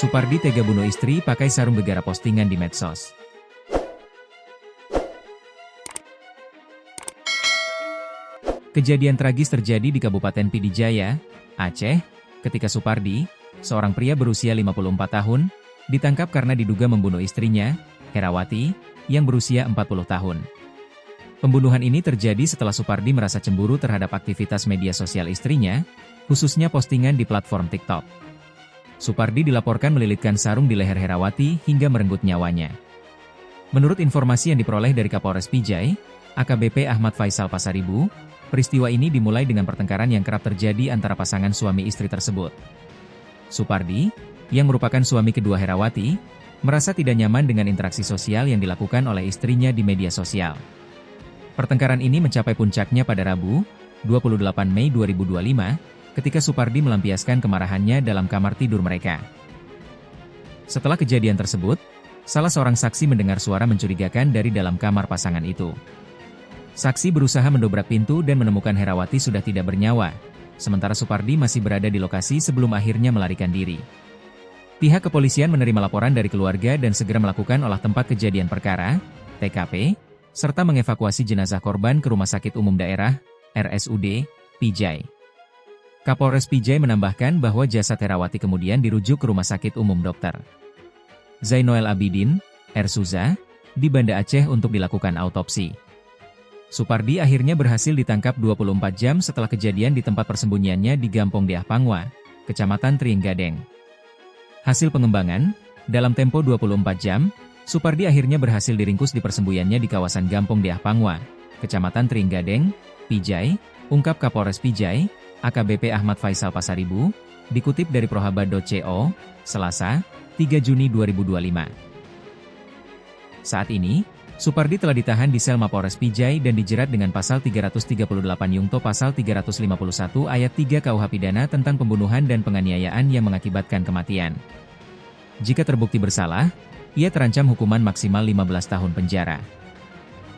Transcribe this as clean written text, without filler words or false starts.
Supardi tega bunuh istri pakai sarung gegara postingan di medsos. Kejadian tragis terjadi di Kabupaten Pidijaya, Aceh, ketika Supardi, seorang pria berusia 54 tahun, ditangkap karena diduga membunuh istrinya, Herawati, yang berusia 40 tahun. Pembunuhan ini terjadi setelah Supardi merasa cemburu terhadap aktivitas media sosial istrinya, khususnya postingan di platform TikTok. Supardi dilaporkan melilitkan sarung di leher Herawati hingga merenggut nyawanya. Menurut informasi yang diperoleh dari Kapolres Pijai, AKBP Ahmad Faisal Pasaribu, peristiwa ini dimulai dengan pertengkaran yang kerap terjadi antara pasangan suami istri tersebut. Supardi, yang merupakan suami kedua Herawati, merasa tidak nyaman dengan interaksi sosial yang dilakukan oleh istrinya di media sosial. Pertengkaran ini mencapai puncaknya pada Rabu, 28 Mei 2025, ketika Supardi melampiaskan kemarahannya dalam kamar tidur mereka. Setelah kejadian tersebut, salah seorang saksi mendengar suara mencurigakan dari dalam kamar pasangan itu. Saksi berusaha mendobrak pintu dan menemukan Herawati sudah tidak bernyawa, sementara Supardi masih berada di lokasi sebelum akhirnya melarikan diri. Pihak kepolisian menerima laporan dari keluarga dan segera melakukan olah tempat kejadian perkara, TKP, serta mengevakuasi jenazah korban ke Rumah Sakit Umum Daerah, RSUD, Pijai. Kapolres Pijai menambahkan bahwa jasad Herawati kemudian dirujuk ke Rumah Sakit Umum Dr. Zainoel Abidin, Ersuza, di Banda Aceh untuk dilakukan autopsi. Supardi akhirnya berhasil ditangkap 24 jam setelah kejadian di tempat persembunyiannya di Gampong Diah Pangwa, Kecamatan Trienggadeng. Hasil pengembangan, dalam tempo 24 jam, Supardi akhirnya berhasil diringkus di persembunyiannya di kawasan Gampong Diah Pangwa, Kecamatan Trienggadeng, Pijai, ungkap Kapolres Pijai, AKBP Ahmad Faisal Pasaribu, dikutip dari prohabat.co, Selasa, 3 Juni 2025. Saat ini, Supardi telah ditahan di sel Mapolres Pijai dan dijerat dengan pasal 338 Yungto pasal 351 ayat 3 KUH Pidana tentang pembunuhan dan penganiayaan yang mengakibatkan kematian. Jika terbukti bersalah, ia terancam hukuman maksimal 15 tahun penjara.